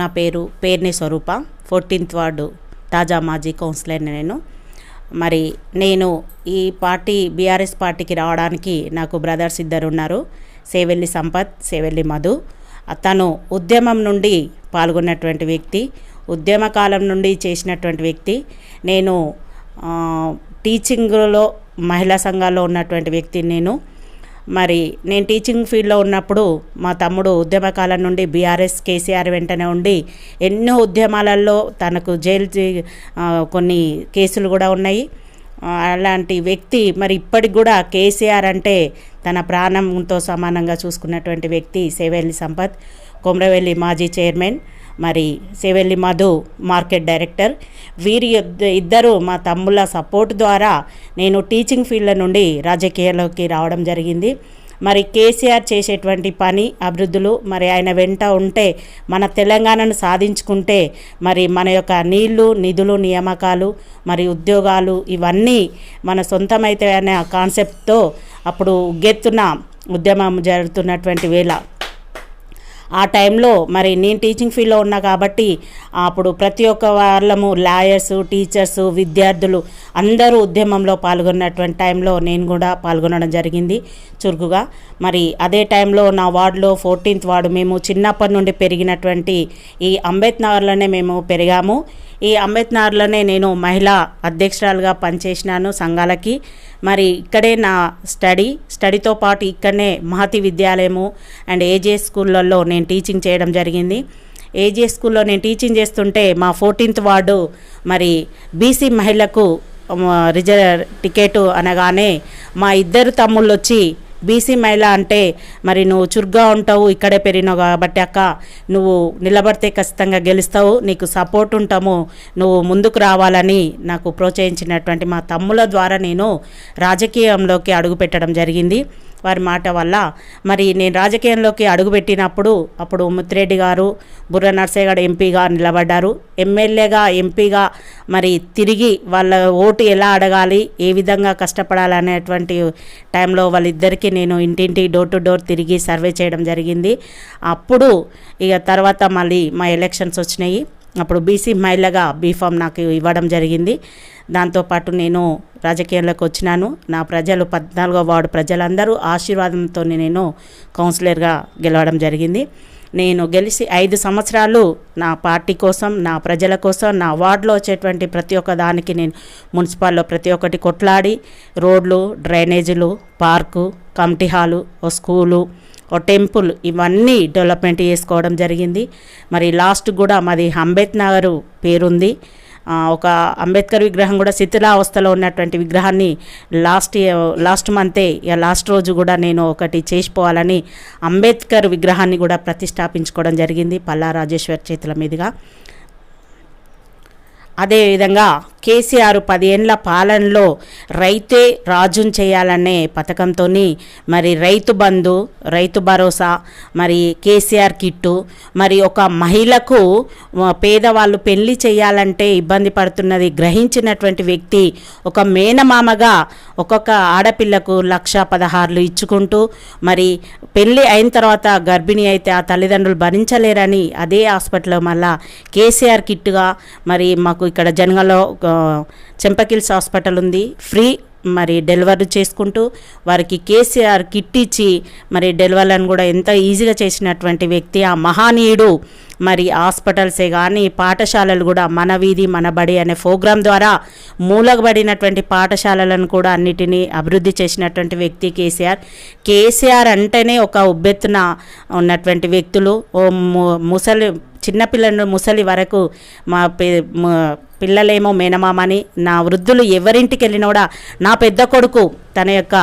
నా పేరు పేర్ని స్వరూప, 14th ward తాజా మాజీ కౌన్సిలర్ని నేను ఈ పార్టీ బీఆర్ఎస్ పార్టీకి రావడానికి నాకు బ్రదర్స్ ఇద్దరు ఉన్నారు. సేవెల్లి సంపత్, సేవెల్లి మధు. తను ఉద్యమం నుండి పాల్గొన్నటువంటి వ్యక్తి, ఉద్యమ కాలం నుండి చేసినటువంటి వ్యక్తి. నేను టీచింగ్లో మహిళా సంఘాల్లో ఉన్నటువంటి వ్యక్తిని. నేను టీచింగ్ ఫీల్డ్లో ఉన్నప్పుడు మా తమ్ముడు ఉద్యమకాలం నుండి బీఆర్ఎస్ కేసీఆర్ వెంటనే ఉండి ఎన్నో ఉద్యమాలలో తనకు కొన్ని కేసులు కూడా ఉన్నాయి. అలాంటి వ్యక్తి ఇప్పటికి కూడా కేసీఆర్ అంటే తన ప్రాణంతో సమానంగా చూసుకున్నటువంటి వ్యక్తి సేవెల్లి సంపత్, కొమ్రవెల్లి మాజీ చైర్మన్, సేవెల్లి మధు మార్కెట్ డైరెక్టర్. వీరి ఇద్దరు మా తమ్ముళ్ళ సపోర్ట్ ద్వారా నేను టీచింగ్ ఫీల్డ్ నుండి రాజకీయాల్లోకి రావడం జరిగింది. కేసీఆర్ చేసేటువంటి పని అభివృద్ధులు ఆయన వెంట ఉంటే మన తెలంగాణను సాధించుకుంటే మన యొక్క నీళ్లు, నిధులు, నియామకాలు, ఉద్యోగాలు ఇవన్నీ మన సొంతమైతే అనే కాన్సెప్ట్తో అప్పుడు ఉగ్గెత్తున ఉద్యమం జరుగుతున్నటువంటి వేళ ఆ టైంలో నేను టీచింగ్ ఫీల్డ్లో ఉన్నా కాబట్టి అప్పుడు ప్రతి ఒక్క వాళ్ళము లాయర్స్, టీచర్స్, విద్యార్థులు అందరూ ఉద్యమంలో పాల్గొన్నటువంటి టైంలో నేను కూడా పాల్గొనడం జరిగింది చురుకుగా. అదే టైంలో నా వార్డులో 14th వార్డు మేము చిన్నప్పటి నుండి పెరిగినటువంటి ఈ అంబేద్నగర్లోనే మేము పెరిగాము. ఈ అంబేద్నగర్లోనే నేను మహిళా అధ్యక్షురాలుగా పనిచేసినాను సంఘాలకి. ఇక్కడే నా స్టడీతో పాటు ఇక్కడనే మహతి విద్యాలయము అండ్ ఏజీఎస్ స్కూళ్ళల్లో నేను టీచింగ్ చేయడం జరిగింది. ఏజీఎస్ స్కూల్లో నేను టీచింగ్ చేస్తుంటే మా 14th వార్డు బీసీ మహిళకు రిజర్వ్ టికెట్ అనగానే మా ఇద్దరు తమ్ముళ్ళు వచ్చి, బీసీ మహిళ అంటే నువ్వు చురుగ్గా ఉంటావు, ఇక్కడే పెరిగినావు కాబట్టి అక్క నువ్వు నిలబడితే ఖచ్చితంగా గెలుస్తావు, నీకు సపోర్ట్ ఉంటాము, నువ్వు ముందుకు రావాలని నాకు ప్రోత్సహించినటువంటి మా తమ్ముల ద్వారా నేను రాజకీయంలోకి అడుగుపెట్టడం జరిగింది. వారి మాట వల్ల నేను రాజకీయంలోకి అడుగుపెట్టినప్పుడు అప్పుడు ముత్తిరెడ్డి గారు, బుర్ర నర్సయ్య గారు ఎంపీగా నిలబడ్డారు. ఎమ్మెల్యేగా, ఎంపీగా తిరిగి వాళ్ళ ఓటు ఎలా అడగాలి, ఏ విధంగా కష్టపడాలనేటువంటి టైంలో వాళ్ళిద్దరికీ నేను ఇంటింటి డోర్ టు డోర్ తిరిగి సర్వే చేయడం జరిగింది. అప్పుడు తర్వాత మా ఎలక్షన్స్ వచ్చినాయి. అప్పుడు బీసీ మహిళగా బీఫామ్ నాకు ఇవ్వడం జరిగింది. దాంతోపాటు నేను రాజకీయాల్లోకి వచ్చినాను. నా ప్రజలు 14వ వార్డు ప్రజలందరూ ఆశీర్వాదంతో నేను కౌన్సిలర్గా గెలవడం జరిగింది. నేను గెలిచి 5 సంవత్సరాలు నా పార్టీ కోసం, నా ప్రజల కోసం, నా వార్డులో వచ్చేటువంటి ప్రతి ఒక్క దానికి నేను మున్సిపాల్లో ప్రతి ఒక్కటి కొట్లాడి రోడ్లు, డ్రైనేజీలు, పార్కు, కమిటీ హాలు, ఓ స్కూలు, ఓ టెంపుల్ ఇవన్నీ డెవలప్మెంట్ చేసుకోవడం జరిగింది. లాస్ట్ కూడా మాది అంబేద్నగర్ పేరుంది. ఒక అంబేద్కర్ విగ్రహం కూడా శిథిలావస్థలో ఉన్నటువంటి విగ్రహాన్ని లాస్ట్ మంతే లాస్ట్ రోజు కూడా నేను ఒకటి చేసిపోవాలని అంబేద్కర్ విగ్రహాన్ని కూడా ప్రతిష్టాపించుకోవడం జరిగింది పల్లా రాజేశ్వర్ చేతుల మీదుగా. అదేవిధంగా కేసీఆర్ 10 ఏళ్ల పాలనలో రైతే రాజును చేయాలనే పథకంతో రైతు బంధు, రైతు భరోసా, కేసీఆర్ కిట్టు, ఒక మహిళకు పేదవాళ్ళు పెళ్లి చేయాలంటే ఇబ్బంది పడుతున్నది గ్రహించినటువంటి వ్యక్తి, ఒక మేనమామగా ఒక్కొక్క ఆడపిల్లకు 1,16,000 ఇచ్చుకుంటూ పెళ్ళి అయిన తర్వాత గర్భిణీ అయితే ఆ తల్లిదండ్రులు భరించలేరని అదే హాస్పిటల్లో మళ్ళా కేసీఆర్ కిట్టుగా మాకు ఇక్కడ జనగాంలో చెంపకిల్స్ హాస్పిటల్ ఉంది, ఫ్రీ డెలివరీ చేసుకుంటూ వారికి కేసీఆర్ కిట్ ఇచ్చి డెలివరీలను కూడా ఎంత ఈజీగా చేసినటువంటి వ్యక్తి ఆ మహానీయుడు. హాస్పిటల్సే కానీ పాఠశాలలు కూడా మన వీధి మన బడి అనే ప్రోగ్రాం ద్వారా మూలగబడినటువంటి పాఠశాలలను కూడా అన్నిటినీ అభివృద్ధి చేసినటువంటి వ్యక్తి కేసీఆర్. కేసీఆర్ అంటేనే ఒక ఉబ్బెత్తున ఉన్నటువంటి వ్యక్తులు, చిన్నపిల్లలు ముసలి వరకు మా పిల్లలేమో మేనమామని, నా వృద్ధులు ఎవరింటికి వెళ్ళినా కూడా నా పెద్ద కొడుకు తన యొక్క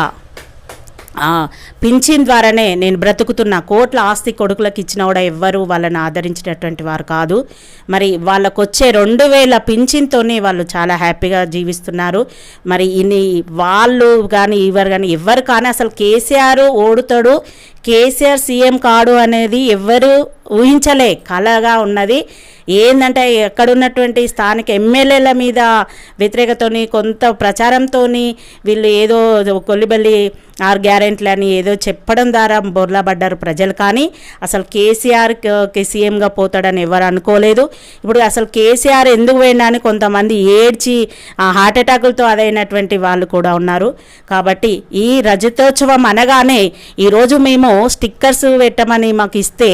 పింఛన్ ద్వారానే నేను బ్రతుకుతున్న, కోట్ల ఆస్తి కొడుకులకు ఇచ్చినా కూడా ఎవ్వరూ వాళ్ళని ఆదరించినటువంటి వారు కాదు. వాళ్ళకు వచ్చే 2,000 పింఛన్తోనే వాళ్ళు చాలా హ్యాపీగా జీవిస్తున్నారు. వాళ్ళు కానీ ఎవరు కానీ అసలు కేసీఆర్ ఓడుతాడు, కేసీఆర్ సీఎం కాడు అనేది ఎవ్వరూ ఊహించలే, కలగా ఉన్నది. ఏంటంటే ఎక్కడున్నటువంటి స్థానిక ఎమ్మెల్యేల మీద వ్యతిరేకతోని కొంత ప్రచారంతోని వీళ్ళు ఏదో కొల్లిబల్లి 6 గ్యారెంటీలని ఏదో చెప్పడం ద్వారా బొర్లాపడ్డారు ప్రజలు. కానీ అసలు కేసీఆర్కి సీఎంగా పోతాడని ఎవరు అనుకోలేదు. ఇప్పుడు అసలు కేసీఆర్ ఎందుకు పోయినా అని కొంతమంది ఏడ్చి హార్ట్ అటాకులతో అదైనటువంటి వాళ్ళు కూడా ఉన్నారు. కాబట్టి ఈ రజతోత్సవం అనగానే ఈరోజు మేము స్టిక్కర్స్ పెట్టమని మాకు ఇస్తే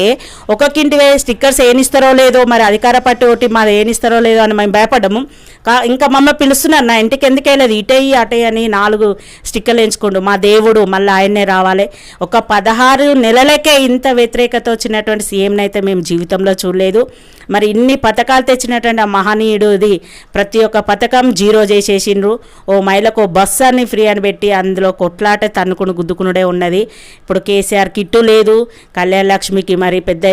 ఒక్కొక్కింటి స్టిక్కర్స్ ఏనిస్తారో లేదో, మరి అధికార పార్టీ ఒకటి మాది ఏనిస్తారో లేదో అని మేము భయపడ్డాము. ఇంకా మమ్మల్ని పిలుస్తున్నారు, నా ఇంటికి ఎందుకు వెళ్ళలేదు, ఇటేయి అటే అని 4 స్టిక్కర్లు ఎంచుకోండు. మా దేవుడు మళ్ళీ ఆయన్నే రావాలి. ఒక 16 నెలలకే ఇంత వ్యతిరేకత వచ్చినటువంటి సీఎంని అయితే మేము జీవితంలో చూడలేదు. మరి ఇన్ని పథకాలు తెచ్చినటువంటి ఆ మహనీయుడుది ప్రతి ఒక్క పథకం జీరో చేసేసిండ్రు. ఓ మహిళకు బస్సు అని ఫ్రీ అని పెట్టి అందులో కొట్లాట తన్నుకుని గుద్దుకునుడే ఉన్నది. ఇప్పుడు కేసీఆర్ కిట్టు లేదు, కళ్యాణ లక్ష్మికి మరి పెద్ద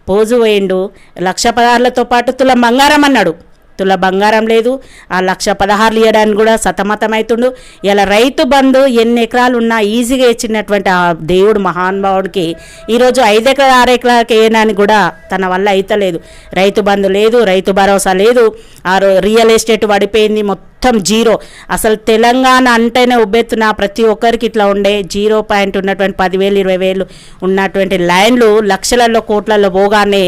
పోజు వేయండు. 1,16,000తో పాటు తులం బంగారం అన్నాడు, తుల బంగారం లేదు. ఆ 1,16,000 ఇవ్వడానికి కూడా సతమతమవుతుండు. ఇలా రైతు బంధు ఎన్ని ఎకరాలు ఉన్నా ఈజీగా ఇచ్చినటువంటి ఆ దేవుడు మహానుభావుడికి ఈరోజు 5 ఎకరాలు 6 ఎకరాలకి వేయడానికి కూడా తన వల్ల అయితలేదు. రైతు బంధు లేదు, రైతు భరోసా లేదు, ఆ రియల్ ఎస్టేట్ పడిపోయింది, మొత్తం జీరో. అసలు తెలంగాణ అంటేనే ఉబ్బెత్తున ప్రతి ఒక్కరికి ఇట్లా ఉండే 0 పాయింట్ ఉన్నటువంటి 10,000 20,000 ఉన్నటువంటి ల్యాండ్లు లక్షలలో కోట్లలో పోగానే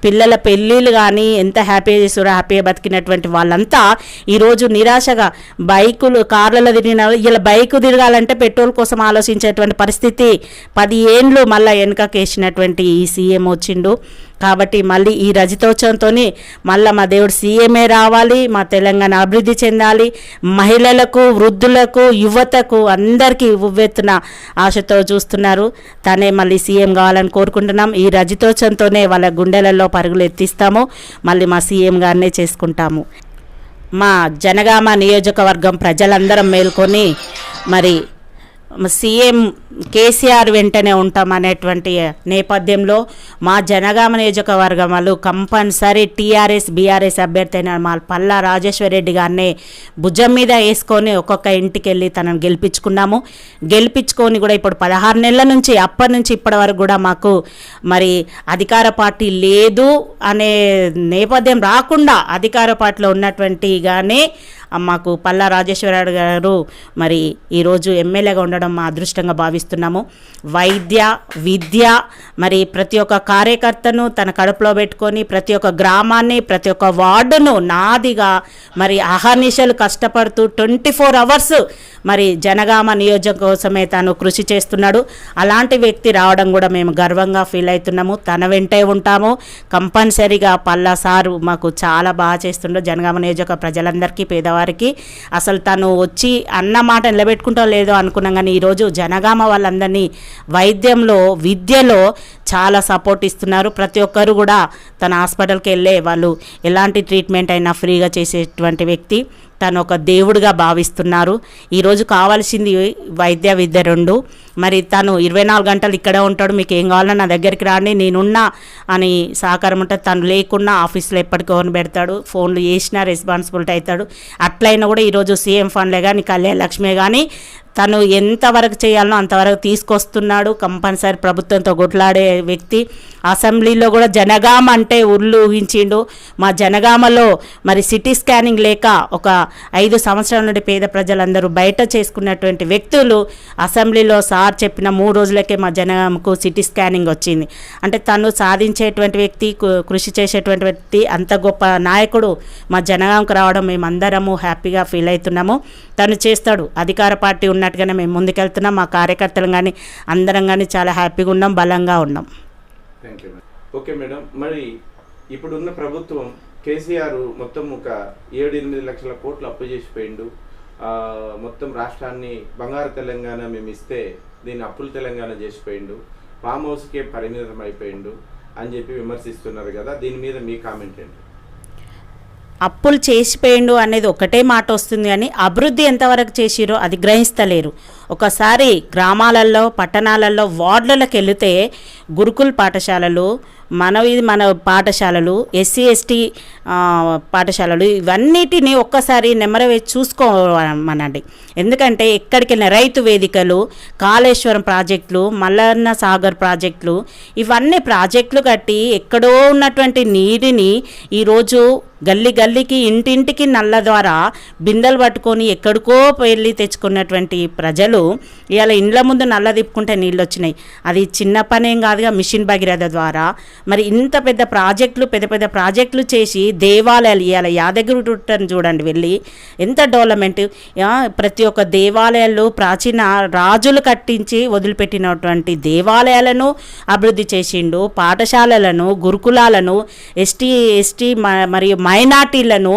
పిల్లల పెళ్ళిళ్ళు కానీ ఎంత హ్యాపీగా చేస్తారో, హ్యాపీగా బతికినటువంటి వాళ్ళంతా ఈరోజు నిరాశగా బైకులు కార్లలో తిరిగిన ఇలా బైకు తిరగాలంటే పెట్రోల్ కోసం ఆలోచించేటువంటి పరిస్థితి 10 ఏండ్లు మళ్ళీ వెనుకకేసినటువంటి ఈ సీఎం వచ్చిండు. కాబట్టి మళ్ళీ ఈ రజతోత్సవంతో మళ్ళీ మా దేవుడు సీఎంఏ రావాలి, మా తెలంగాణ అభివృద్ధి చెందాలి, మహిళలకు వృద్ధులకు యువతకు అందరికీ ఉవ్వెత్తున ఆశతో చూస్తున్నారు. తనే మళ్ళీ సీఎం కావాలని కోరుకుంటున్నాం. ఈ రజతోత్సవంతోనే వాళ్ళ గుండెలలో పరుగులు ఎత్తిస్తాము, మళ్ళీ మా సీఎం గారినే చేసుకుంటాము. మా జనగామ నియోజకవర్గం ప్రజలందరం మేల్కొని మరి సీఎం కేసీఆర్ వెంటనే ఉంటామనేటువంటి నేపథ్యంలో మా జనగామ నియోజకవర్గం వాళ్ళు కంపల్సరీ టీఆర్ఎస్ బీఆర్ఎస్ అభ్యర్థి అయిన మా పల్లా రాజేశ్వరరెడ్డి గారిని భుజం మీద వేసుకొని ఒక్కొక్క ఇంటికి వెళ్ళి తనను గెలిపించుకున్నాము. గెలిపించుకొని కూడా ఇప్పుడు 16 నెలల నుంచి అప్పటి నుంచి ఇప్పటి వరకు కూడా మాకు మరి అధికార పార్టీ లేదు అనే నేపథ్యం రాకుండా అధికార పార్టీలో ఉన్నటువంటి కానీ మాకు పల్లా రాజేశ్వరరెడ్డి గారు మరి ఈరోజు ఎమ్మెల్యేగా ఉండడం మా అదృష్టంగా భావిస్తున్నాము. వైద్య విద్య మరి ప్రతి ఒక్క కార్యకర్తను తన కడుపులో పెట్టుకొని ప్రతి ఒక్క గ్రామాన్ని ప్రతి ఒక్క వార్డును నాదిగా మరి అహర్నిశలు కష్టపడుతూ 24 అవర్స్ మరి జనగామ నియోజకవర్గం కోసమే తాను కృషి చేస్తున్నాడు. అలాంటి వ్యక్తి రావడం కూడా మేము గర్వంగా ఫీల్ అవుతున్నాము. తన వెంటే ఉంటాము. కంపల్సరీగా పల్లా సారు మాకు చాలా బాగా చేస్తుండో జనగామ నియోజక ప్రజలందరికీ పేదవారికి అసలు తను వచ్చి అన్న మాట నిలబెట్టుకుంటో లేదో అనుకున్నాం. కానీ ఈరోజు జనగామ వాళ్ళందరినీ వైద్యంలో విద్యలో చాలా సపోర్ట్ ఇస్తున్నారు. ప్రతి ఒక్కరు కూడా తన హాస్పిటల్కి వెళ్ళే వాళ్ళు ఎలాంటి ట్రీట్మెంట్ అయినా ఫ్రీగా చేసేటువంటి వ్యక్తి. తను ఒక దేవుడిగా భావిస్తున్నారు. ఈరోజు కావాల్సింది వైద్య విద్య 2. మరి తను 24 గంటలు ఇక్కడే ఉంటాడు, మీకు ఏం కావాలన్నా నా దగ్గరికి రాండి నేనున్నా అని సహకారం ఉంటుంది. తను లేకున్నా ఆఫీస్లో ఎప్పటికో పెడతాడు, ఫోన్లు చేసినా రెస్పాన్సిబిలిటీ అవుతాడు. అట్లయినా కూడా ఈరోజు సీఎం ఫండ్లే కానీ కళ్యాణ లక్ష్మే కానీ తను ఎంతవరకు చేయాలనో అంతవరకు తీసుకొస్తున్నాడు. కంపల్సరీ ప్రభుత్వంతో కొట్లాడే వ్యక్తి. అసెంబ్లీలో కూడా జనగామ అంటే ఉర్లు ఊహించిండు. మా జనగామలో మరి సిటీ స్కానింగ్ లేక ఒక 5 సంవత్సరాల నుండి పేద ప్రజలందరూ బయట చేసుకున్నటువంటి వ్యక్తులు అసెంబ్లీలో సార్ చెప్పిన 3 రోజులకే మా జనగామకు సిటీ స్కానింగ్ వచ్చింది. అంటే తను సాధించేటువంటి వ్యక్తి, కృషి చేసేటువంటి వ్యక్తి, అంత గొప్ప నాయకుడు మా జనగామకు రావడం మేమందరము హ్యాపీగా ఫీల్ అవుతున్నాము. తను చేస్తాడు. అధికార పార్టీ ఉన్నట్టుగానే మేము ముందుకెళ్తున్నాం. మా కార్యకర్తలు కానీ అందరం కానీ చాలా హ్యాపీగా ఉన్నాం, బలంగా ఉన్నాం. Thank you. ఓకే మేడం, మరి ఇప్పుడున్న ప్రభుత్వం కేసీఆర్ మొత్తం ఒక 7-8 లక్షల కోట్లు అప్పు చేసిపోయిండు. మొత్తం రాష్ట్రాన్ని బంగారు తెలంగాణ మేము ఇస్తే దీన్ని అప్పుల తెలంగాణ చేసిపోయిండు, ఫామ్ హౌస్కే పరిమితం అయిపోయిండు అని చెప్పి విమర్శిస్తున్నారు కదా, దీని మీద మీ కామెంట్ ఏంటి? అప్పులు చేసిపోయిండు అనేది ఒకటే మాట వస్తుంది కానీ అభివృద్ధి ఎంతవరకు చేసిరో అది గ్రహిస్తలేరు. ఒకసారి గ్రామాలలో పట్టణాలలో వార్డులకు వెళితే గురుకుల్ పాఠశాలలు మన పాఠశాలలు ఎస్సీ ఎస్టీ పాఠశాలలు ఇవన్నిటిని ఒక్కసారి నెమరు వేసి చూసుకోమనండి. ఎందుకంటే ఎక్కడికైనా రైతు వేదికలు, కాళేశ్వరం ప్రాజెక్టులు, మల్లన్న సాగర్ ప్రాజెక్టులు, ఇవన్నీ ప్రాజెక్టులు కట్టి ఎక్కడో ఉన్నటువంటి నీటిని ఈరోజు గల్లీ గల్లీకి ఇంటింటికి నల్ల ద్వారా బిందెలు పట్టుకొని ఎక్కడికో వెళ్ళి తెచ్చుకున్నటువంటి ప్రజలు ఇవాళ ఇండ్ల ముందు నల్ల తిప్పుకుంటే నీళ్ళు వచ్చినాయి. అది చిన్న పనేం కాదుగా, మిషన్ భగీరథ ద్వారా. మరి ఇంత పెద్ద ప్రాజెక్టులు చేసి దేవాలయాలు ఇవాళ యాదగిరిగుట్టను చూడండి వెళ్ళి ఎంత డెవలప్మెంట్. ప్రతి ఒక్క దేవాలయాలు ప్రాచీన రాజులు కట్టించి వదిలిపెట్టినటువంటి దేవాలయాలను అభివృద్ధి చేసిండు. పాఠశాలలను, గురుకులాలను, ఎస్టీ మరియు మైనార్టీలను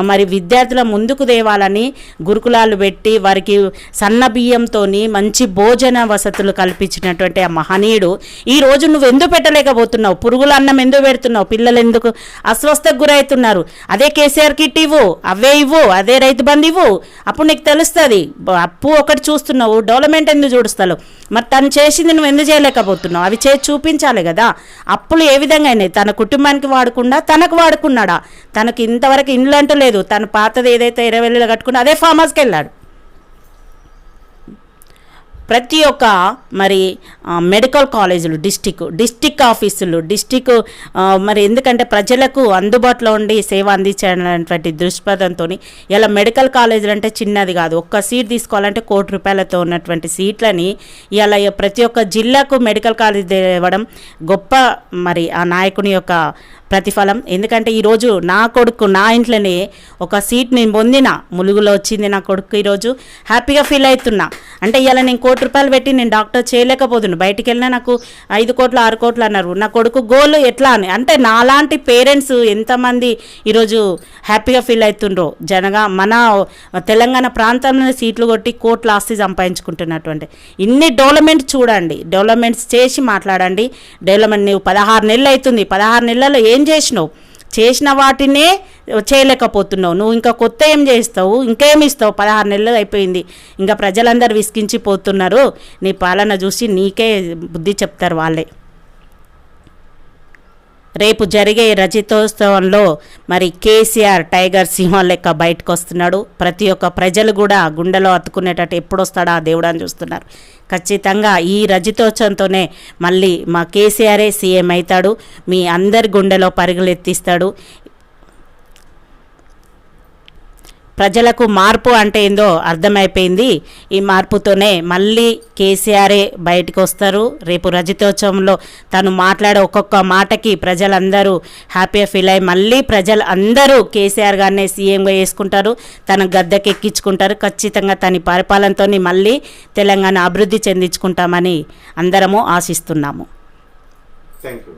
మరి విద్యార్థుల ముందుకు తేవాలని గురుకులాలు పెట్టి వారికి సన్న బియ్యంతో మంచి భోజన వసతులు కల్పించినటువంటి ఆ మహనీయుడు ఈరోజు నువ్వు ఎందుకు పెట్టలేకపోతున్నావు? పురుగుల అన్నం ఎందుకు పెడుతున్నావు? పిల్లలు ఎందుకు అస్వస్థకు గురవుతున్నారు? అదే కేసీఆర్ కిట్ ఇవ్వు, అవే ఇవ్వు, అదే రైతు బంధు ఇవ్వు, అప్పుడు నీకు తెలుస్తుంది. అప్పు ఒకటి చూస్తున్నావు, డెవలప్మెంట్ ఎందుకు చూడుస్తావు? మరి తను చేసింది నువ్వు ఎందుకు చేయలేకపోతున్నావు? అవి చేసి చూపించాలి కదా. అప్పులు ఏ విధంగా అయినాయి? తన కుటుంబానికి వాడకుండా తనకు వాడుకున్నాడా? తనకు ఇంతవరకు ఇండ్లు అంటూ లేదు. తను పాతది ఏదైతే 20,000 కట్టుకున్నా అదే ఫామ్ హౌస్కి వెళ్ళాడు. ప్రతి ఒక్క మరి మెడికల్ కాలేజీలు, డిస్టిక్ ఆఫీసులు, మరి ఎందుకంటే ప్రజలకు అందుబాటులో ఉండి సేవ అందించాలనేటువంటి దృక్పథంతో ఇలా మెడికల్ కాలేజీలు అంటే చిన్నది కాదు. ఒక్క సీట్ తీసుకోవాలంటే ₹1,00,00,000 ఉన్నటువంటి సీట్లని ఇలా ప్రతి ఒక్క జిల్లాకు మెడికల్ కాలేజ్ ఇవ్వడం గొప్ప మరి ఆ నాయకుని యొక్క ప్రతిఫలం. ఎందుకంటే ఈరోజు నా కొడుకు నా ఇంట్లోనే ఒక సీట్ నేను పొందిన, ములుగులో వచ్చింది నా కొడుకు. ఈరోజు హ్యాపీగా ఫీల్ అవుతున్నా. అంటే ఇలా నేను ₹1,00,00,000 పెట్టి నేను డాక్టర్ చేయలేకపోతున్నా. బయటికి వెళ్ళినా నాకు 5 కోట్లు 6 కోట్లు అన్నారు. నా కొడుకు గోల్ ఎట్లా అని అంటే నాలాంటి పేరెంట్స్ ఎంతమంది ఈరోజు హ్యాపీగా ఫీల్ అవుతుండ్రో. మన తెలంగాణ ప్రాంతంలో సీట్లు కొట్టి కోట్ల ఆస్తి సంపాదించుకుంటున్నటువంటి ఇన్ని డెవలప్మెంట్ చూడండి, డెవలప్మెంట్స్ చేసి మాట్లాడండి. డెవలప్మెంట్ నువ్వు 16 నెలలు అవుతుంది, 16 నెలల్లో ఏం చేసినావు? చేసిన వాటినే చేయలేకపోతున్నావు. నువ్వు ఇంకా కొత్త ఏం చేస్తావు? ఇంకేమి ఇస్తావు? 16 నెలలు అయిపోయింది. ఇంకా ప్రజలందరూ విసిగించిపోతున్నారు. నీ పాలన చూసి నీకే బుద్ధి చెప్తారు వాళ్ళే. రేపు జరిగే రజతోత్సవంలో మరి కేసీఆర్ టైగర్ సింహం లెక్క బయటకు వస్తున్నాడు. ప్రతి ఒక్క ప్రజలు కూడా గుండెలో అతుకునేటట్టు ఎప్పుడు వస్తాడా దేవుడు అని చూస్తున్నారు. ఖచ్చితంగా ఈ రజతోత్సవంతోనే మళ్ళీ మా కేసీఆరే సీఎం అవుతాడు. మీ అందరి గుండెలో పరుగులెత్తిస్తాడు. ప్రజలకు మార్పు అంటే ఏందో అర్థమైపోయింది. ఈ మార్పుతోనే మళ్ళీ కేసీఆరే బయటకు వస్తారు. రేపు రజతోత్సవంలో తను మాట్లాడే ఒక్కొక్క మాటకి ప్రజలందరూ హ్యాపీగా ఫీల్ అయ్యి మళ్ళీ ప్రజలు అందరూ కేసీఆర్ గారినే సీఎంగా వేసుకుంటారు, తన గద్దెకి ఎక్కించుకుంటారు. ఖచ్చితంగా తన పరిపాలనతో మళ్ళీ తెలంగాణ అభివృద్ధి చెందించుకుంటామని అందరము ఆశిస్తున్నాము. Thank you.